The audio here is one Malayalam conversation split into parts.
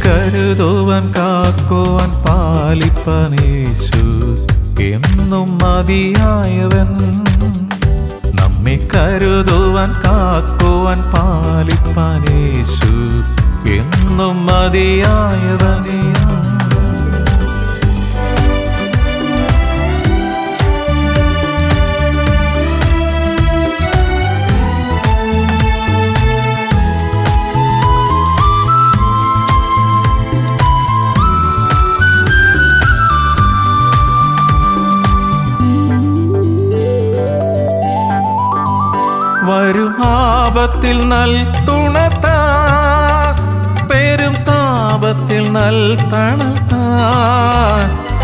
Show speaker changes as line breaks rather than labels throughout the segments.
കരുതുവാൻ കാക്കുവാൻ പാലിപ്പാൻ യേശു എന്നും മതിയായവൻ. നമ്മെ കരുതുവാൻ കാക്കുവാൻ പാലിപ്പാൻ യേശു എന്നും മതിയായവനേ. വരും ആപത്തിൽ നൽ തുണത്താ, പെരും താപത്തിൽ നൽ തണുത്താ.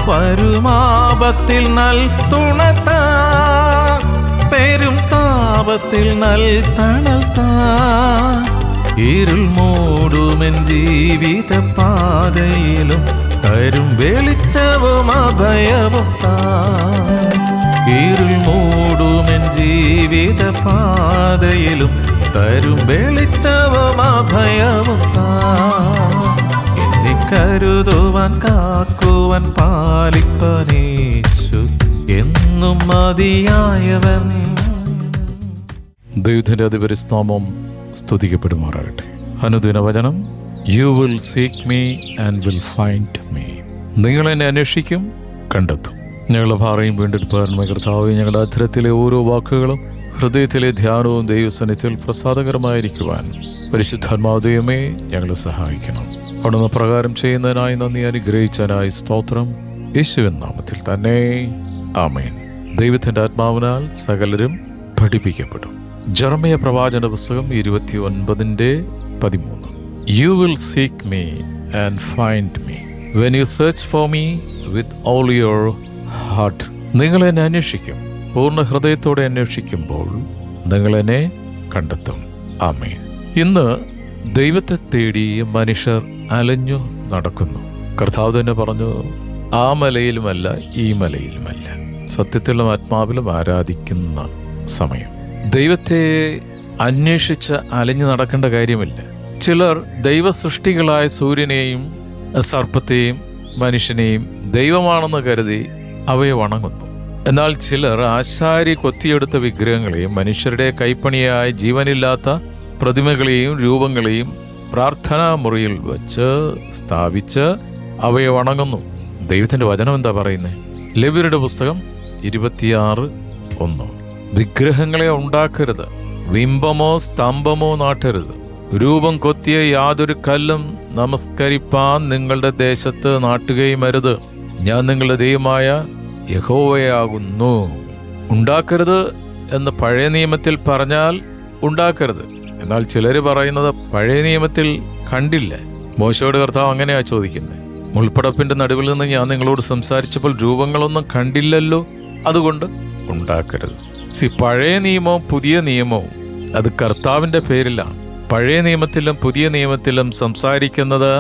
വരും ആപത്തിൽ നൽ തുണത്താ, പെരും താപത്തിൽ നൽ തണുത്താ. ഇരുൾ മൂടുമെൻ ജീവിത പാതയിലും തരും വെളിച്ചവും അഭയവും താ. ഇരുൾ മൂടുമെൻ ജീവിത പാതയിലും തരും വെളിച്ചവും അഭയവും താ. എന്നെ കരുതുവാൻ കാക്കുവാൻ പാലിപ്പാൻ യേശു എന്നും മതിയായവൻ.
ദൈവത്തിന്റെ അതിപരിസ്നാമം സ്തുതിക്കപ്പെടുമാറാകട്ടെ. അനുദിന വചനം, you will seek me and will find me. നിങ്ങൾ എന്നെ അന്വേഷിക്കും, കണ്ടെത്തും. ഞങ്ങളുടെ ഭാരയും വീണ്ടെടുപ്പാൻ കർത്താവേ, ഞങ്ങളുടെ അധരത്തിലെ ഓരോ വാക്കുകളും ഹൃദയത്തിലെ ധ്യാനവും ദൈവസന്നിധിയിൽ പ്രസാദകരമായിരിക്കുവാൻ പരിശുദ്ധാത്മാവ് ദൈവമേ ഞങ്ങളെ സഹായിക്കണം. അവിടുന്ന് പ്രകാരം ചെയ്യുന്നതിനായി നന്ദി, അനുഗ്രഹിച്ചതിനായി സ്തോത്രം. യേശുവിൻ നാമത്തിൽ തന്നെ ആമേൻ. ദൈവത്തിൻ്റെ ആത്മാവിനാൽ സകലരും പഠിപ്പിക്കപ്പെടും. ജെറമ്യ പ്രവാചന പുസ്തകം 29:13. You will seek me and find me when you search for me with all your heart. നിങ്ങൾ എന്നെ അന്വേഷിക്കും, പൂർണ്ണ ഹൃദയത്തോടെ അന്വേഷിക്കുമ്പോൾ നിങ്ങൾ എന്നെ കണ്ടെത്തും. ആമേൻ. ഇന്ന് ദൈവത്തെ തേടി മനുഷ്യർ അലഞ്ഞു നടക്കുന്നു. കർത്താവ് തന്നെ പറഞ്ഞു, ആ മലയിലുമല്ല ഈ മലയിലുമല്ല, സത്യത്തിലും ആത്മാവിലും ആരാധിക്കുന്ന സമയം. ദൈവത്തെ അന്വേഷിച്ച് അലഞ്ഞു നടക്കേണ്ട കാര്യമില്ല. ചിലർ ദൈവസൃഷ്ടികളായ സൂര്യനെയും സർപ്പത്തെയും മനുഷ്യനെയും ദൈവമാണെന്ന് കരുതി അവയെ വണങ്ങുന്നു. എന്നാൽ ചിലർ ആശാരി കൊത്തിയെടുത്ത വിഗ്രഹങ്ങളെയും മനുഷ്യരുടെ കൈപ്പണിയായ ജീവനില്ലാത്ത പ്രതിമകളെയും രൂപങ്ങളെയും പ്രാർത്ഥനാ മുറിയിൽ വച്ച് സ്ഥാപിച്ച് അവയെ വണങ്ങുന്നു. ദൈവത്തിൻ്റെ വചനം എന്താ പറയുന്നത്? ലേവ്യരുടെ പുസ്തകം 26:1. വിഗ്രഹങ്ങളെ ഉണ്ടാക്കരുത്, ബിംബമോ സ്തംഭമോ നാട്ടരുത്, രൂപം കൊത്തിയ യാതൊരു കല്ലും നമസ്കരിപ്പാൻ നിങ്ങളുടെ ദേശത്ത് നാട്ടുകയും അരുത്. ഞാൻ നിങ്ങളുടെ ദൈവമായ യഹോവയാകുന്നു. ഉണ്ടാക്കരുത് എന്ന് പഴയ നിയമത്തിൽ പറഞ്ഞാൽ ഉണ്ടാക്കരുത്. എന്നാൽ ചിലർ പറയുന്നത് പഴയ നിയമത്തിൽ കണ്ടില്ല. മോശയോട് കർത്താവ് അങ്ങനെയാ ചോദിക്കുന്നത്. മുൾപ്പടപ്പിന്റെ നടുവിൽ നിന്ന് ഞാൻ നിങ്ങളോട് സംസാരിച്ചപ്പോൾ രൂപങ്ങളൊന്നും കണ്ടില്ലല്ലോ, അതുകൊണ്ട് ഉണ്ടാക്കരുത്. പഴയ നിയമവും പുതിയ നിയമവും അത് കർത്താവിൻ്റെ പേരിലാണ്. പഴയ നിയമത്തിലും പുതിയ നിയമത്തിലും സംസാരിക്കുന്നത്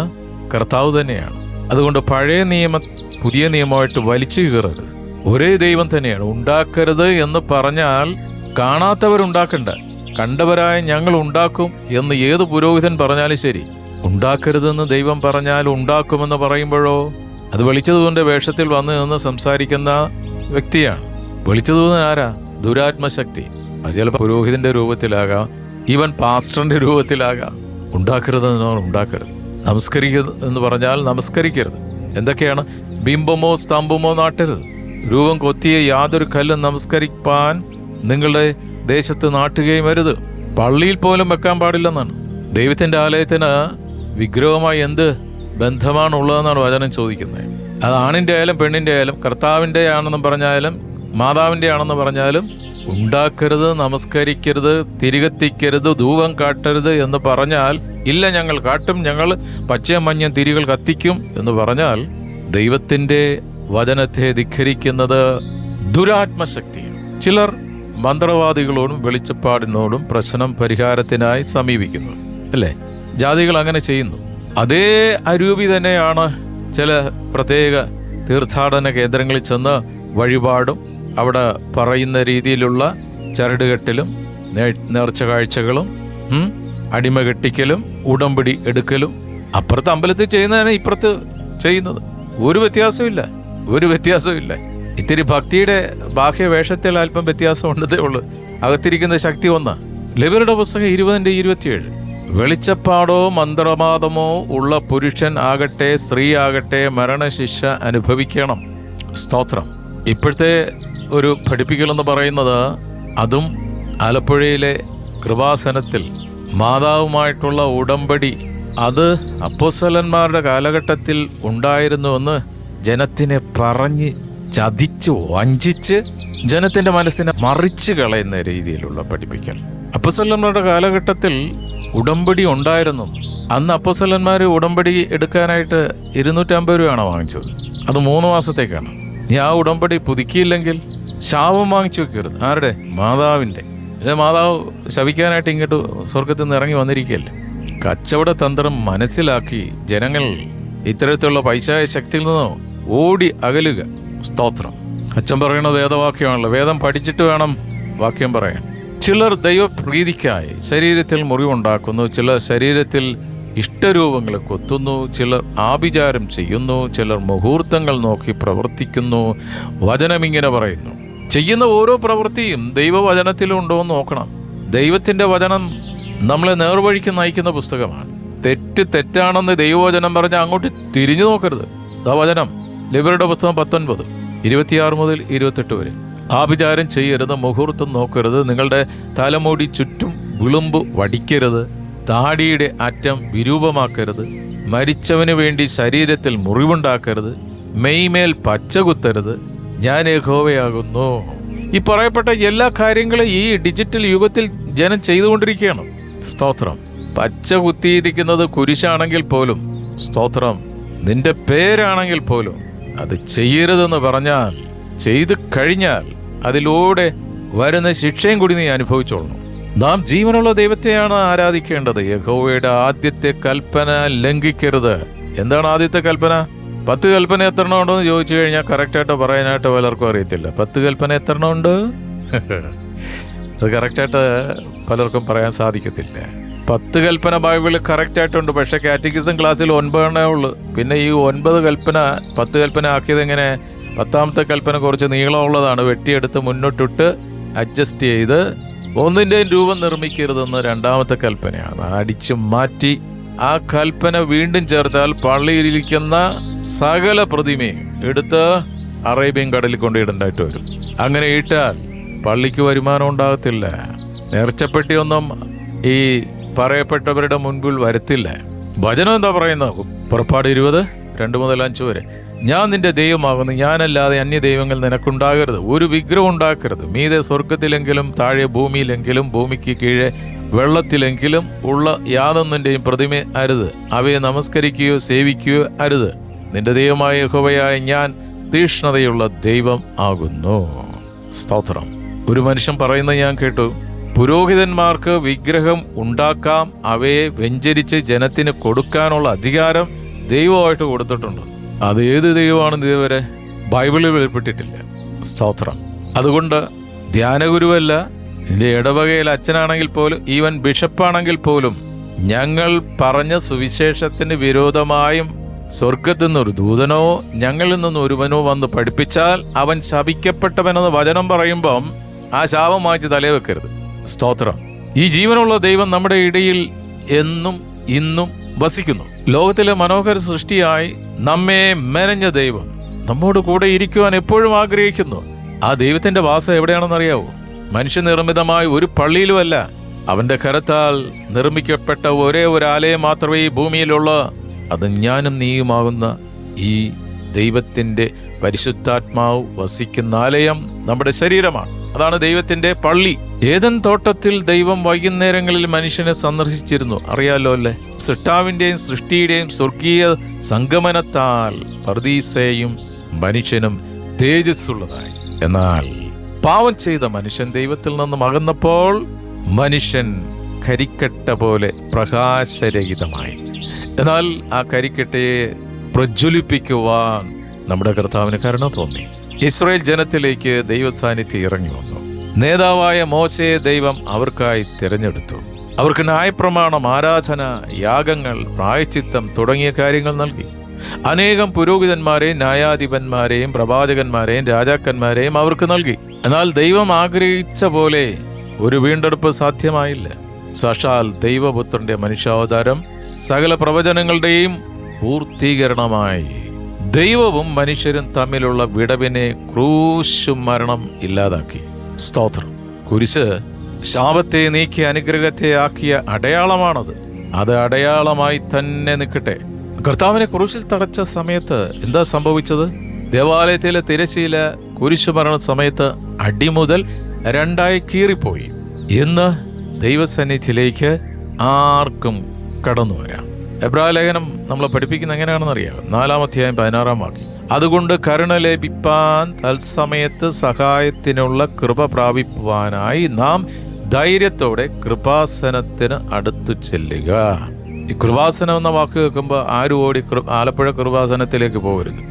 കർത്താവ് തന്നെയാണ്. അതുകൊണ്ട് പഴയ നിയമം പുതിയ നിയമമായിട്ട് വലിച്ചു കീറരുത്. ഒരേ ദൈവം തന്നെയാണ്. ഉണ്ടാക്കരുത് എന്ന് പറഞ്ഞാൽ കാണാത്തവരുണ്ടാക്കണ്ട, കണ്ടവരായ ഞങ്ങൾ ഉണ്ടാക്കും എന്ന് ഏത് പുരോഹിതൻ പറഞ്ഞാലും ശരി. ഉണ്ടാക്കരുതെന്ന് ദൈവം പറഞ്ഞാൽ ഉണ്ടാക്കുമെന്ന് പറയുമ്പോഴോ അത് വെളിച്ചതൂതിൻ്റെ വേഷത്തിൽ വന്ന് നിന്ന് സംസാരിക്കുന്ന വ്യക്തിയാണ്. വെളിച്ചതൂതൻ ആരാ? ദുരാത്മശക്തി. അത് ചിലപ്പോൾ പുരോഹിതന്റെ രൂപത്തിലാകാം, ഈവൻ പാസ്റ്ററിന്റെ രൂപത്തിലാകാം. ഉണ്ടാക്കരുതെന്ന് ഉണ്ടാക്കരുത്. നമസ്കരിക്കരുത് എന്ന് പറഞ്ഞാൽ നമസ്കരിക്കരുത്. എന്തൊക്കെയാണ്? ബിംബമോ സ്തംഭമോ നാട്ടരുത്, രൂപം കൊത്തിയ യാതൊരു കല്ലും നമസ്കരിപ്പാൻ നിങ്ങളുടെ ദേശത്ത് നാട്ടുകയും അരുത്. പള്ളിയിൽ പോലും വെക്കാൻ പാടില്ലെന്നാണ്. ദൈവത്തിൻ്റെ ആലയത്തിന് വിഗ്രഹമായി എന്ത് ബന്ധമാണുള്ളതെന്നാണ് വചനം ചോദിക്കുന്നത്. അത് ആണിൻ്റെ ആയാലും പെണ്ണിൻ്റെ ആയാലും, കർത്താവിൻ്റെ ആണെന്ന് പറഞ്ഞാലും മാതാവിൻ്റെ ആണെന്ന് പറഞ്ഞാലും ഉണ്ടാക്കരുത്, നമസ്കരിക്കരുത്, തിരികത്തിക്കരുത്, ധൂപം കാട്ടരുത് എന്ന് പറഞ്ഞാൽ ഇല്ല ഞങ്ങൾ കാട്ടും, ഞങ്ങൾ പച്ചയും മഞ്ഞയും തിരികൾ കത്തിക്കും എന്ന് പറഞ്ഞാൽ ദൈവത്തിൻ്റെ വചനത്തെ ധിക്കരിക്കുന്നത് ദുരാത്മശക്തിയാണ്. ചിലർ മന്ത്രവാദികളോടും വെളിച്ചപ്പാടിനോടും പ്രശ്നം പരിഹാരത്തിനായി സമീപിക്കുന്നു, അല്ലേ? ജാതികൾ അങ്ങനെ ചെയ്യുന്നു. അതേ അരൂപി തന്നെയാണ് ചില പ്രത്യേക തീർത്ഥാടന കേന്ദ്രങ്ങളിൽ ചെന്ന് വഴിപാടും അവിടെ പറയുന്ന രീതിയിലുള്ള ചരടുകെട്ടലും നേർച്ച കാഴ്ചകളും അടിമ കെട്ടിക്കലും ഉടമ്പടി എടുക്കലും അപ്പുറത്ത് അമ്പലത്തിൽ ചെയ്യുന്നതാണ് ഇപ്പുറത്ത് ചെയ്യുന്നത്. ഒരു വ്യത്യാസമില്ല. ഇത്തിരി ഭക്തിയുടെ ബാഹ്യ വേഷത്തിൽ അല്പം വ്യത്യാസം ഉണ്ടതേ ഉള്ളൂ. അകത്തിരിക്കുന്ന ശക്തി ഒന്നാ. ലെവ്യരുടെ പുസ്തകം 20:27. വെളിച്ചപ്പാടോ മന്ത്രവാദമോ ഉള്ള പുരുഷൻ ആകട്ടെ സ്ത്രീ ആകട്ടെ മരണശിക്ഷ അനുഭവിക്കണം. സ്തോത്രം. ഇപ്പോഴത്തെ ഒരു പഠിപ്പിക്കലെന്ന് പറയുന്നത്, അതും ആലപ്പുഴയിലെ കൃപാസനത്തിൽ മാതാവുമായിട്ടുള്ള ഉടമ്പടി, അത് അപ്പോസ്തലന്മാരുടെ കാലഘട്ടത്തിൽ ഉണ്ടായിരുന്നുവെന്ന് ജനത്തിനെ പറഞ്ഞ് ചതിച്ച് വഞ്ചിച്ച് ജനത്തിൻ്റെ മനസ്സിനെ മറിച്ച് കളയുന്ന രീതിയിലുള്ള പഠിപ്പിക്കൽ. അപ്പോസ്തലന്മാരുടെ കാലഘട്ടത്തിൽ ഉടമ്പടി ഉണ്ടായിരുന്നു. അന്ന് അപ്പോസ്തലന്മാർ ഉടമ്പടി എടുക്കാനായിട്ട് 250 രൂപയാണ് വാങ്ങിച്ചത്. അത് 3 മാസത്തേക്കാണ്. നീ ആ ഉടമ്പടി പുതുക്കിയില്ലെങ്കിൽ ശാപം വാങ്ങിച്ചു വെക്കരുത്. ആരുടെ? മാതാവിൻ്റെ. മാതാവ് ശപിക്കാനായിട്ട് ഇങ്ങോട്ട് സ്വർഗത്തിൽ നിന്ന് ഇറങ്ങി വന്നിരിക്കുകയല്ലേ. കച്ചവട തന്ത്രം മനസ്സിലാക്കി ജനങ്ങൾ ഇത്തരത്തിലുള്ള പൈശാചിക ശക്തിയിൽ നിന്ന് ഓടി അകലുക. സ്തോത്രം. അച്ഛൻ പറയുന്ന വേദവാക്യമാണല്ലോ. വേദം പഠിച്ചിട്ട് വേണം വാക്യം പറയാൻ. ചിലർ ദൈവപ്രീതിക്കായി ശരീരത്തിൽ മുറിവുണ്ടാക്കുന്നു, ചിലർ ശരീരത്തിൽ ഇഷ്ടരൂപങ്ങളെ കൊത്തുന്നു, ചിലർ ആഭിചാരം ചെയ്യുന്നു, ചിലർ മുഹൂർത്തങ്ങൾ നോക്കി പ്രവർത്തിക്കുന്നു. വചനമിങ്ങനെ പറയുന്നു. ചെയ്യുന്ന ഓരോ പ്രവൃത്തിയും ദൈവവചനത്തിലുണ്ടോ എന്ന് നോക്കണം. ദൈവത്തിൻ്റെ വചനം നമ്മളെ നേർവഴിക്ക് നയിക്കുന്ന പുസ്തകമാണ്. തെറ്റാണെന്ന് ദൈവവചനം പറഞ്ഞാൽ അങ്ങോട്ട് തിരിഞ്ഞു നോക്കരുത്. ആ വചനം ലെവ്യരുടെ പുസ്തകം 19:26-28 വരെ. ആഭിചാരം ചെയ്യരുത്, മുഹൂർത്തം നോക്കരുത്, നിങ്ങളുടെ തലമുടി ചുറ്റും വിളുമ്പ് വടിക്കരുത്, താടിയുടെ അറ്റം വിരൂപമാക്കരുത്, മരിച്ചവന് വേണ്ടി ശരീരത്തിൽ മുറിവുണ്ടാക്കരുത്, മെയ്മേൽ പച്ച കുത്തരുത്, ഞാൻ യഹോവയാകുന്നു. ഈ പറയപ്പെട്ട എല്ലാ കാര്യങ്ങളും ഈ ഡിജിറ്റൽ യുഗത്തിൽ ജനം ചെയ്തുകൊണ്ടിരിക്കുകയാണ്. സ്തോത്രം. പച്ച കുത്തിയിരിക്കുന്നത് കുരിശാണെങ്കിൽ പോലും, സ്തോത്രം, നിന്റെ പേരാണെങ്കിൽ പോലും അത് ചെയ്യരുതെന്ന് പറഞ്ഞാൽ, ചെയ്തു കഴിഞ്ഞാൽ അതിലൂടെ വരുന്ന ശിക്ഷയും കൂടി നീ അനുഭവിച്ചോളണം. നാം ജീവനുള്ള ദൈവത്തെയാണ് ആരാധിക്കേണ്ടത്. യഹോവയുടെ ആദ്യത്തെ കൽപ്പന ലംഘിക്കരുത്. എന്താണ് ആദ്യത്തെ കൽപ്പന? 10 കൽപ്പന എത്ര എണ്ണം ഉണ്ടോ എന്ന് ചോദിച്ചു കഴിഞ്ഞാൽ കറക്റ്റായിട്ട് പറയാനായിട്ട് പലർക്കും അറിയത്തില്ല. 10 കൽപ്പന എത്ര എണ്ണം ഉണ്ട്? അത് കറക്റ്റായിട്ട് പലർക്കും പറയാൻ സാധിക്കത്തില്ല. 10 കൽപ്പന ബൈബിളിൽ കറക്റ്റായിട്ടുണ്ട്. പക്ഷേ കാറ്റഗിസം ക്ലാസ്സിൽ 9 എണ്ണേ ഉള്ളൂ. പിന്നെ ഈ 9 കൽപ്പന 10 കൽപ്പന ആക്കിയത് എങ്ങനെ? 10ാമത്തെ കൽപ്പന കുറച്ച് നീളമുള്ളതാണ്. വെട്ടിയെടുത്ത് മുന്നോട്ടിട്ട് അഡ്ജസ്റ്റ് ചെയ്ത് ഒന്നിൻ്റെയും രൂപം നിർമ്മിക്കരുതെന്ന് 2ാമത്തെ കൽപ്പനയാണ്. അടിച്ചു മാറ്റി ആ കൽപ്പന വീണ്ടും ചേർത്താൽ പള്ളിയിലിരിക്കുന്ന സകല പ്രതിമയും എടുത്ത് അറേബ്യൻ കടലിൽ കൊണ്ടിടണ്ടായിട്ട് വരും. അങ്ങനെ ഇട്ടാൽ പള്ളിക്ക് വരുമാനം ഉണ്ടാകത്തില്ല. നേർച്ചപ്പെട്ടിയൊന്നും ഈ പറയപ്പെട്ടവരുടെ മുൻപിൽ വരത്തില്ല. വചനം എന്താ പറയുന്നത്? പുറപ്പാട് 20:2-5 വരെ. ഞാൻ നിന്റെ ദൈവമാകുന്നു, ഞാനല്ലാതെ അന്യ ദൈവങ്ങൾ നിനക്കുണ്ടാകരുത്. ഒരു വിഗ്രഹം ഉണ്ടാക്കരുത്. മീതെ സ്വർഗത്തിലെങ്കിലും താഴെ ഭൂമിയിലെങ്കിലും ഭൂമിക്ക് കീഴെ വെള്ളത്തിലെങ്കിലും ഉള്ള യാതൊന്നിൻ്റെയും പ്രതിമ അരുത്. അവയെ നമസ്കരിക്കുകയോ സേവിക്കുകയോ അരുത്. നിന്റെ ദൈവമായ യഹോവയായ ഞാൻ തീക്ഷ്ണതയുള്ള ദൈവം ആകുന്നു. സ്തോത്രം. ഒരു മനുഷ്യൻ പറയുന്നത് ഞാൻ കേട്ടു, പുരോഹിതന്മാർക്ക് വിഗ്രഹം ഉണ്ടാക്കാം, അവയെ വെഞ്ചരിച്ച് ജനത്തിന് കൊടുക്കാനുള്ള അധികാരം ദൈവമായിട്ട് കൊടുത്തിട്ടുണ്ട്. അത് ഏത് ദൈവമാണെന്ന് ഇതുവരെ ബൈബിളിൽ വെളിപ്പെട്ടിട്ടില്ല. സ്തോത്രം. അതുകൊണ്ട് ധ്യാനഗുരുവല്ല, ഇതിൻ്റെ ഇടവകയിൽ അച്ഛനാണെങ്കിൽ പോലും, ഈവൻ ബിഷപ്പാണെങ്കിൽ പോലും, ഞങ്ങൾ പറഞ്ഞ സുവിശേഷത്തിന് വിരോധമായും സ്വർഗത്തിൽ നിന്നൊരു ദൂതനോ ഞങ്ങളിൽ നിന്ന് ഒരുവനോ വന്ന് പഠിപ്പിച്ചാൽ അവൻ ശപിക്കപ്പെട്ടവനെന്ന് വചനം പറയുമ്പം ആ ശാപം വാങ്ങിച്ച് തലേ വെക്കരുത്. സ്തോത്രം. ഈ ജീവനുള്ള ദൈവം നമ്മുടെ ഇടയിൽ എന്നും ഇന്നും വസിക്കുന്നു. ലോകത്തിലെ മനോഹര സൃഷ്ടിയായി നമ്മെ മെനഞ്ഞ ദൈവം നമ്മോട് കൂടെ ഇരിക്കുവാൻ എപ്പോഴും ആഗ്രഹിക്കുന്നു. ആ ദൈവത്തിന്റെ വാസം എവിടെയാണെന്നറിയാവോ? മനുഷ്യനിർമ്മിതമായ ഒരു പള്ളിയിലുമല്ല. അവന്റെ കരത്താൽ നിർമ്മിക്കപ്പെട്ട ഒരേ ഒരു ആലയം മാത്രമേ ഈ ഭൂമിയിലുള്ള, അത് ഞാനും നീയുമാകുന്ന ഈ ദൈവത്തിന്റെ പരിശുദ്ധാത്മാവ് വസിക്കുന്ന ആലയം നമ്മുടെ ശരീരമാണ്. അതാണ് ദൈവത്തിന്റെ പള്ളി. ഏദൻ തോട്ടത്തിൽ ദൈവം വൈകുന്നേരങ്ങളിൽ മനുഷ്യനെ സന്ദർശിച്ചിരുന്നു. അറിയാലോ അല്ലേ? സൃഷ്ടാവിന്റെയും സൃഷ്ടിയുടെയും സ്വർഗീയ സംഗമനത്താൽ പർദീസയും മനുഷ്യനും തേജസ്സുള്ളതായി. എന്നാൽ പാവം ചെയ്ത മനുഷ്യൻ ദൈവത്തിൽ നിന്നും അകന്നപ്പോൾ മനുഷ്യൻ കരിക്കട്ട പോലെ പ്രകാശരഹിതമായി. എന്നാൽ ആ കരിക്കട്ടയെ പ്രജ്വലിപ്പിക്കുവാൻ നമ്മുടെ കർത്താവിന് കരുണ തോന്നി. ഇസ്രായേൽ ജനത്തിലേക്ക് ദൈവ സാന്നിധ്യം ഇറങ്ങി വന്നു. നേതാവായ മോശയെ ദൈവം അവർക്കായി തിരഞ്ഞെടുത്തു. അവർക്ക് ന്യായപ്രമാണം, ആരാധന, യാഗങ്ങൾ, പ്രായശ്ചിത്തം തുടങ്ങിയ കാര്യങ്ങൾ നൽകി. അനേകം പുരോഹിതന്മാരെയും ന്യായാധിപന്മാരെയും പ്രവാചകന്മാരെയും രാജാക്കന്മാരെയും അവർക്ക് നൽകി. എന്നാൽ ദൈവം ആഗ്രഹിച്ച പോലെ ഒരു വീണ്ടെടുപ്പ് സാധ്യമായില്ല. സാക്ഷാൽ ദൈവപുത്രന്റെ മനുഷ്യാവതാരം സകല പ്രവചനങ്ങളുടെയും പൂർത്തീകരണമായി. ദൈവവും മനുഷ്യരും തമ്മിലുള്ള വിടവിനെ ക്രൂശ് മരണം ഇല്ലാതാക്കി. സ്തോത്രം. കുരിശ് ശാപത്തെ നീക്കി അനുഗ്രഹത്തെ ആക്കിയ അടയാളമാണത്. അത് അടയാളമായി തന്നെ നിൽക്കട്ടെ. കർത്താവിനെ ക്രൂശിൽ തടച്ച സമയത്ത് എന്താ സംഭവിച്ചത്? ദേവാലയത്തിലെ തിരശ്ശീല കുരിശുമരണ സമയത്ത് അടിമുതൽ രണ്ടായി കീറിപ്പോയി. ഇന്ന് ദൈവസന്നിധിയിലേക്ക് ആർക്കും കടന്നു വരാം. എബ്രായ ലേഖനം നമ്മളെ പഠിപ്പിക്കുന്ന എങ്ങനെയാണെന്ന് അറിയാം. 4-ാം അധ്യായം 16-ാം വാക്യം. അതുകൊണ്ട് കരുണ ലഭിപ്പാൻ തത്സമയത്ത് സഹായത്തിനുള്ള കൃപ പ്രാപിക്കുവാനായി നാം ധൈര്യത്തോടെ കൃപാസനത്തിന് അടുത്തു ചെല്ലുക. ഈ കൃപാസനം എന്ന വാക്ക് കേൾക്കുമ്പോൾ ആരും ഓടി ആലപ്പുഴ കൃപാസനത്തിലേക്ക് പോകരുത്.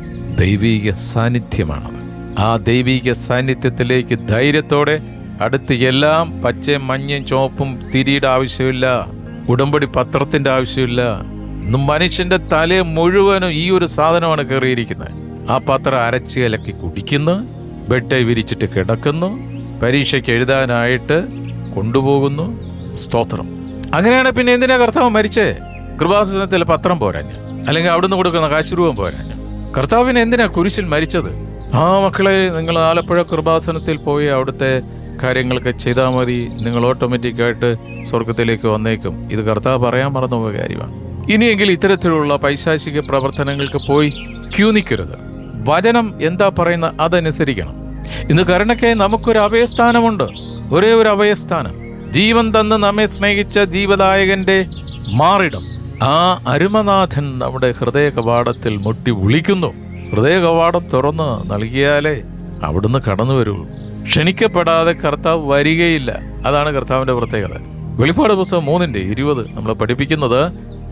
ദൈവീക സാന്നിധ്യമാണത്. ആ ദൈവീക സാന്നിധ്യത്തിലേക്ക് ധൈര്യത്തോടെ അടുത്ത് എല്ലാം. പച്ചയും മഞ്ഞയും ചുവപ്പും തിരിയുടെ ആവശ്യമില്ല, ഉടമ്പടി പത്രത്തിന്റെ ആവശ്യമില്ല. മനുഷ്യന്റെ തല മുഴുവനും ഈ ഒരു സാധനമാണ് കയറിയിരിക്കുന്നത്. ആ പത്രം അരച്ച് കലക്കി കുടിക്കുന്നു, ബെഡ് വിരിച്ചിട്ട് കിടക്കുന്നു, പരീക്ഷയ്ക്ക് എഴുതാനായിട്ട് കൊണ്ടുപോകുന്നു. സ്തോത്രം. അങ്ങനെയാണ് പിന്നെ എന്തിനാ കർത്താവ് മരിച്ചേ? കൃപാസനത്തിൽ പത്രം പോരാഞ്ഞ്, അല്ലെങ്കിൽ അവിടുന്ന് കൊടുക്കുന്ന കാശുരൂപം പോരാഞ്ഞ്. കർത്താവിന് എന്തിനാ കുരിശിൽ മരിച്ചത്? ആ മക്കളെ, നിങ്ങൾ ആലപ്പുഴ കൃപാസനത്തിൽ പോയി അവിടുത്തെ കാര്യങ്ങളൊക്കെ ചെയ്താൽ മതി, നിങ്ങൾ ഓട്ടോമാറ്റിക്കായിട്ട് സ്വർഗത്തിലേക്ക് വന്നേക്കും. ഇത് കർത്താവ് പറയാൻ മറന്നുപോയ കാര്യമാണ്. ഇനിയെങ്കിലും ഇത്തരത്തിലുള്ള പൈശാചിക പ്രവർത്തനങ്ങൾക്ക് പോയി ക്യൂ നിൽക്കരുത്. വചനം എന്താ പറയുന്ന അതനുസരിക്കണം. ഇന്ന് കരുണയ്ക്കായി നമുക്കൊരു അഭയസ്ഥാനമുണ്ട്. ഒരേ ഒരു അഭയസ്ഥാനം, ജീവൻ തന്ന് നമ്മെ സ്നേഹിച്ച ജീവദായകന്റെ മാറിടം. ആ അരുമനാഥൻ നമ്മുടെ ഹൃദയ കവാടത്തിൽ മുട്ടി വിളിക്കുന്നു. ഹൃദയ കവാടം തുറന്ന് നൽകിയാലേ അവിടുന്ന് കടന്നു വരൂ. ക്ഷണിക്കപ്പെടാതെ കർത്താവ് വരികയില്ല. അതാണ് കർത്താവിന്റെ പ്രത്യേകത. വെളിപ്പാട് പുസ്തകം 3:20 നമ്മളെ പഠിപ്പിക്കുന്നത്,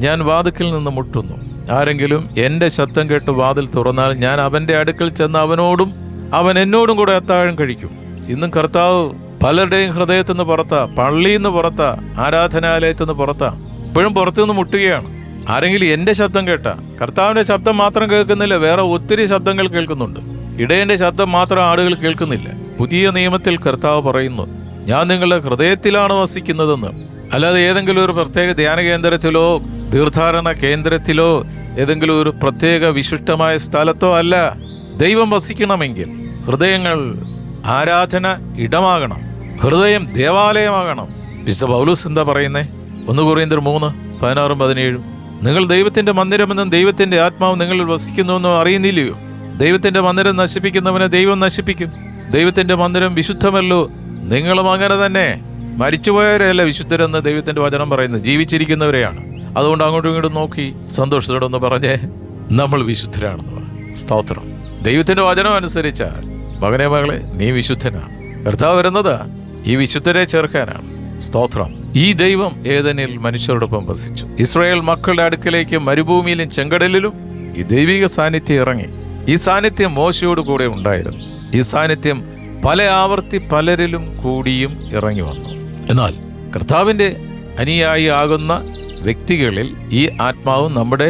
ഞാൻ വാതിൽക്കൽ നിന്ന് മുട്ടുന്നു. ആരെങ്കിലും എൻ്റെ ശബ്ദം കേട്ട് വാതിൽ തുറന്നാൽ ഞാൻ അവൻ്റെ അടുക്കൽ ചെന്ന് അവനോടും അവൻ എന്നോടും കൂടെ അത്താഴം കഴിക്കും. ഇന്നും കർത്താവ് പലരുടെയും ഹൃദയത്തിൽ നിന്ന് പുറത്താ, പള്ളിയിൽ നിന്ന് പുറത്താ, ആരാധനാലയത്തിൽ നിന്ന് പുറത്താ, ഇപ്പോഴും പുറത്തുനിന്ന് മുട്ടുകയാണ്. ആരെങ്കിലും എൻ്റെ ശബ്ദം കേട്ടാ, കർത്താവിൻ്റെ ശബ്ദം മാത്രം കേൾക്കുന്നില്ല, വേറെ ഒത്തിരി ശബ്ദങ്ങൾ കേൾക്കുന്നുണ്ട്. ഇടയൻ്റെ ശബ്ദം മാത്രം ആളുകൾ കേൾക്കുന്നില്ല. പുതിയ നിയമത്തിൽ കർത്താവ് പറയുന്നു, ഞാൻ നിങ്ങളുടെ ഹൃദയത്തിലാണ് വസിക്കുന്നതെന്ന്. അല്ലാതെ ഏതെങ്കിലും ഒരു പ്രത്യേക ധ്യാന കേന്ദ്രത്തിലോ തീർത്ഥാടന കേന്ദ്രത്തിലോ ഏതെങ്കിലും ഒരു പ്രത്യേക വിശിഷ്ടമായ സ്ഥലത്തോ അല്ല. ദൈവം വസിക്കണമെങ്കിൽ ഹൃദയങ്ങൾ ആരാധന ഇടമാകണം, ഹൃദയം ദേവാലയമാകണം. വിശുദ്ധ പൗലോസ് എന്താ പറയുന്നേ? 1 കൊരിന്ത്യർ 3:16-17. നിങ്ങൾ ദൈവത്തിന്റെ മന്ദിരമെന്നും ദൈവത്തിന്റെ ആത്മാവ് നിങ്ങളിൽ വസിക്കുന്നുവെന്നും അറിയുന്നില്ലയോ? ദൈവത്തിന്റെ മന്ദിരം നശിപ്പിക്കുന്നവനെ ദൈവം നശിപ്പിക്കും. ദൈവത്തിന്റെ മന്ദിരം വിശുദ്ധമല്ലോ, നിങ്ങളും അങ്ങനെ തന്നെ. മരിച്ചുപോയവരെയല്ല വിശുദ്ധരെന്ന് ദൈവത്തിന്റെ വചനം പറയുന്നത്, ജീവിച്ചിരിക്കുന്നവരെയാണ്. അതുകൊണ്ട് അങ്ങോട്ടും ഇങ്ങോട്ടും നോക്കി സന്തോഷത്തോടെ ഒന്ന് പറഞ്ഞേ, നമ്മൾ വിശുദ്ധരാണെന്ന് പറ. സ്തോത്രം. ദൈവത്തിന്റെ വചനം അനുസരിച്ചാൽ മകനെ മകളെ നീ വിശുദ്ധനാണ്. കർത്താവ് വരുന്നത് ഈ വിശുദ്ധരെ ചേർക്കാനാണ്. സ്തോത്രം. ഈ ദൈവം ഏദനിൽ മനുഷ്യരോടൊപ്പം വസിച്ചു. ഇസ്രായേൽ മക്കളുടെ അടുക്കലേക്ക് മരുഭൂമിയിലും ചെങ്കടലിലും ഈ ദൈവിക സാന്നിധ്യം ഇറങ്ങി. ഈ സാന്നിധ്യം മോശയോട് കൂടെ ഉണ്ടായിരുന്നു. ഈ സാന്നിധ്യം പല ആവർത്തി പലരിലും കൂടിയും ഇറങ്ങി വന്നു. എന്നാൽ കർത്താവിൻ്റെ അനുയായി ആകുന്ന വ്യക്തികളിൽ ഈ ആത്മാവ് നമ്മുടെ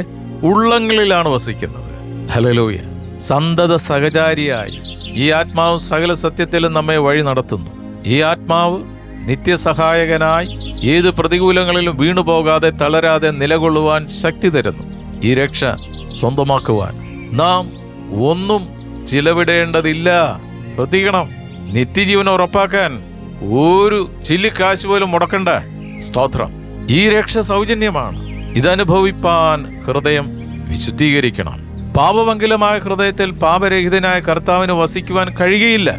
ഉള്ളങ്ങളിലാണ് വസിക്കുന്നത്. ഹല്ലേലൂയ. സന്തത സഹചാരിയായി ഈ ആത്മാവ് സകല സത്യത്തിലും നമ്മെ വഴി നടത്തുന്നു. ഈ ആത്മാവ് നിത്യസഹായകനായി ഏത് പ്രതികൂലങ്ങളിലും വീണുപോകാതെ തളരാതെ നിലകൊള്ളുവാൻ ശക്തി തരുന്നു. ഈ രക്ഷ സ്വന്തമാക്കുവാൻ നാം ഒന്നും ചിലവിടേണ്ടതില്ല. ശ്രദ്ധിക്കണം, നിത്യജീവനം ഉറപ്പാക്കാൻ ഒരു ചില്ലിക്കാശ് പോലും മുടക്കണ്ട. സ്തോത്രം. ഈ രക്ഷ സൗജന്യമാണ്. ഇതനുഭവിപ്പാൻ ഹൃദയം വിശുദ്ധീകരിക്കണം. പാപമംഗലമായ ഹൃദയത്തിൽ പാപരഹിതനായ കർത്താവിന് വസിക്കുവാൻ കഴിയുകയില്ല.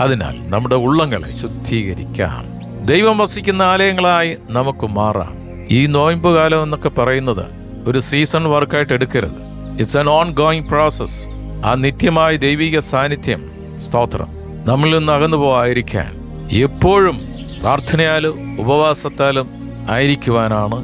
അതിനാൽ നമ്മുടെ ഉള്ളങ്ങളെ ശുദ്ധീകരിക്കാം. ദൈവം വസിക്കുന്ന ആലയങ്ങളായി നമുക്ക് മാറാം. ഈ നോയമ്പ് കാലം എന്നൊക്കെ പറയുന്നത് ഒരു സീസൺ വർക്കായിട്ട് എടുക്കരുത്. It's an on going process. ആ നിത്യമായ ദൈവിക സാന്നിധ്യം, സ്തോത്രം, നമ്മളിൽ നിന്ന് അകന്നു പോകാതിരിക്കാൻ എപ്പോഴും പ്രാർത്ഥനയാലും ഉപവാസത്താലും ആയിരിക്കുവാനാണ്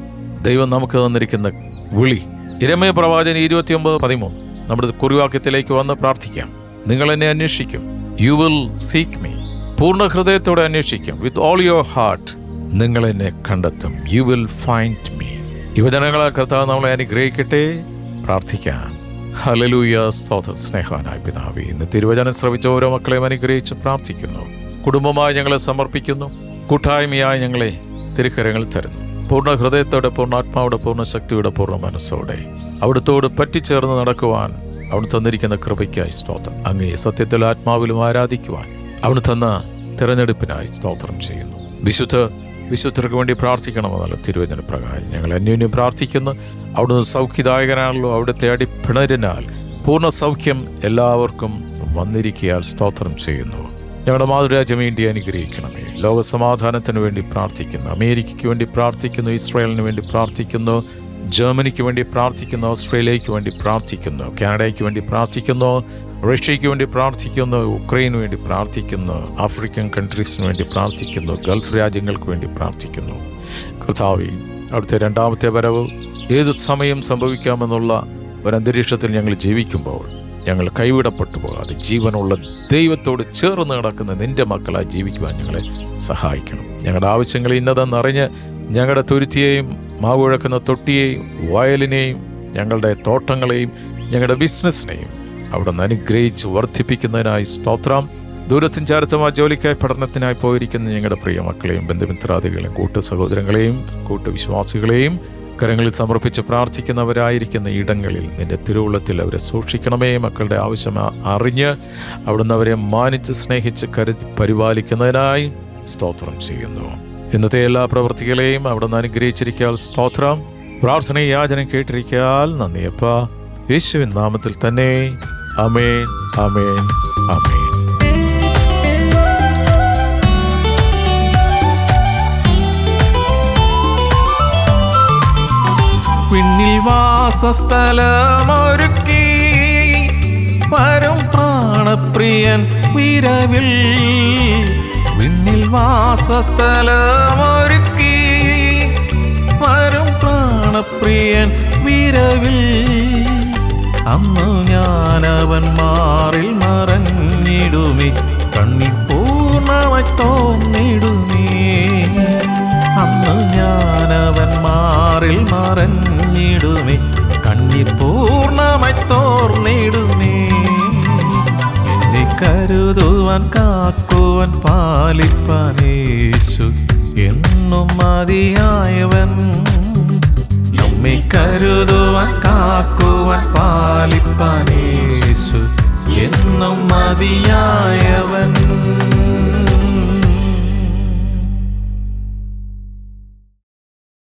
ദൈവം നമുക്ക് തന്നിരിക്കുന്ന വിളി. യിരെമ്യാ പ്രവാചകൻ 29:13 നമ്മുടെ കുറിവാക്യത്തിലേക്ക് വന്ന് പ്രാർത്ഥിക്കാം. നിങ്ങൾ എന്നെ അന്വേഷിക്കും. You will seek me. പൂർണ്ണ ഹൃദയത്തോടെ അന്വേഷിക്കും. വിത്ത് ഓൾ യുവർ ഹാർട്ട് നിങ്ങൾ എന്നെ കണ്ടെത്തും. You will find me. യുവജനങ്ങളെ കർത്താവ് നമ്മളെ അനുഗ്രഹിക്കട്ടെ. പ്രാർത്ഥിക്കാൻ. ഹല്ലേലൂയ. സ്തോത്രം. സ്നേഹവാനായ പിതാവേ, ഇന്ന് തിരുവചനം ശ്രവിച്ച ഓരോ മക്കളെയും അനുഗ്രഹിച്ച് പ്രാർത്ഥിക്കുന്നു. കുടുംബമായി ഞങ്ങളെ സമർപ്പിക്കുന്നു. കൂട്ടായ്മയായി ഞങ്ങളെ തിരുക്കരങ്ങളിൽ തരുന്നു. പൂർണ്ണ ഹൃദയത്തോടെ, പൂർണ്ണാത്മാവോടെ, പൂർണ്ണ ശക്തിയോടെ, പൂർണ്ണ മനസ്സോടെ അവിടുത്തോട് പറ്റിച്ചേർന്ന് നടക്കുവാൻ അവിടെ തന്നിരിക്കുന്ന കൃപയ്ക്കായി സ്തോത്രം. അങ്ങേ സത്യത്തിൽ ആത്മാവിലും ആരാധിക്കുവാൻ അവിടെ തന്ന തിരഞ്ഞെടുപ്പിനായി സ്തോത്രം ചെയ്യുന്നു. വിശുദ്ധർക്ക് വേണ്ടി പ്രാർത്ഥിക്കണമെന്നുള്ള തിരുവചന പ്രകാരം ഞങ്ങൾ അന്യോന്യം പ്രാർത്ഥിക്കുന്നു. അവിടുന്ന് സൗഖ്യദായകനാണല്ലോ. അവിടുത്തെ അടിപ്പിണരിനാൽ പൂർണ്ണ സൗഖ്യം എല്ലാവർക്കും വന്നിരിക്കയാൽ സ്തോത്രം ചെയ്യുന്നു. ഞങ്ങളുടെ മാതൃരാജ്യം ഇന്ത്യ അനുഗ്രഹിക്കണമേ. ലോകസമാധാനത്തിന് വേണ്ടി പ്രാർത്ഥിക്കുന്നു. അമേരിക്കയ്ക്ക് വേണ്ടി പ്രാർത്ഥിക്കുന്നു. ഇസ്രായേലിന് വേണ്ടി പ്രാർത്ഥിക്കുന്നു. ജർമ്മനിക്ക് വേണ്ടി പ്രാർത്ഥിക്കുന്നു. ഓസ്ട്രേലിയയ്ക്ക് വേണ്ടി പ്രാർത്ഥിക്കുന്നു. കാനഡയ്ക്ക് വേണ്ടി പ്രാർത്ഥിക്കുന്നു. റഷ്യയ്ക്ക് വേണ്ടി പ്രാർത്ഥിക്കുന്നു. ഉക്രൈന് വേണ്ടി പ്രാർത്ഥിക്കുന്നു. ആഫ്രിക്കൻ കൺട്രീസിന് വേണ്ടി പ്രാർത്ഥിക്കുന്നു. ഗൾഫ് രാജ്യങ്ങൾക്ക് വേണ്ടി പ്രാർത്ഥിക്കുന്നു. കർത്താവേ, അവിടുത്തെ രണ്ടാമത്തെ വരവ് ഏത് സമയം സംഭവിക്കാമെന്നുള്ള ഒരന്തരീക്ഷത്തിൽ ഞങ്ങൾ ജീവിക്കുമ്പോൾ ഞങ്ങൾ കൈവിടപ്പെട്ടു പോകാതെ ജീവനുള്ള ദൈവത്തോട് ചേർന്ന് നടക്കുന്ന നിൻ്റെ മക്കളായി ജീവിക്കുവാൻ ഞങ്ങളെ സഹായിക്കണം. ഞങ്ങളുടെ ആവശ്യങ്ങൾ ഇന്നതെന്നറിഞ്ഞ് ഞങ്ങളുടെ തുരുത്തിയെയും മാവുഴക്കുന്ന തൊട്ടിയെയും വയലിനെയും ഞങ്ങളുടെ തോട്ടങ്ങളെയും ഞങ്ങളുടെ ബിസിനസ്സിനെയും അവിടെ നിന്ന് അനുഗ്രഹിച്ച് വർദ്ധിപ്പിക്കുന്നതിനായി സ്തോത്രം. ദൂരത്തിൻ ചാരത്തമായ ജോലിക്കായി പഠനത്തിനായി പോയിരിക്കുന്ന ഞങ്ങളുടെ പ്രിയ മക്കളെയും ബന്ധുമിത്രാദികളെയും കൂട്ടു സഹോദരങ്ങളെയും കൂട്ടുവിശ്വാസികളെയും കരങ്ങളിൽ സമർപ്പിച്ച് പ്രാർത്ഥിക്കുന്നവരായിരിക്കുന്ന ഇടങ്ങളിൽ നിന്റെ തിരുവുള്ളത്തിൽ അവരെ സൂക്ഷിക്കണമേ. മക്കളുടെ ആവശ്യം അറിഞ്ഞ് അവിടുന്ന് അവരെ മാനിച്ച് സ്നേഹിച്ച് കരുതി പരിപാലിക്കുന്നതിനായി സ്തോത്രം ചെയ്യുന്നു. ഇന്നത്തെ എല്ലാ പ്രവൃത്തികളെയും അവിടുന്ന് അനുഗ്രഹിച്ചിരിക്കാൽ സ്തോത്രം. പ്രാർത്ഥന യാചന കേട്ടിരിക്കാൽ നന്ദിയപ്പ. യേശുവിൻ നാമത്തിൽ തന്നെ. ആമേൻ, ആമേൻ, ആമേൻ.
വിണ്ണിൽ വാസസ്ഥലമൊരുക്കി വരും പ്രാണപ്രിയൻ വിരവിൽ. വിണ്ണിൽ വാസസ്ഥലമൊരുക്കി വരും പ്രാണപ്രിയൻ വിരവിൽ. അന്നു ഞാനവൻ മാറിൽ മറഞ്ഞിടുമേ, കണ്ണിൽ പൂർണ്ണമായി തോന്നിടുമേ. അന്ന് ഞാനവൻ മാറിൽ മറഞ്ഞിടുമേ, കണ്ണിൽ പൂർണ്ണമായി തോർന്നിടുമേ. എന്നെ കരുതുവാൻ കാക്കുവാൻ പാലിപ്പാൻ യേശു എന്നും മതിയായവൻ. നമ്മെ കരുതുവാൻ കാക്കുവാൻ പാലിപ്പാൻ യേശു എന്നും മതിയായവൻ.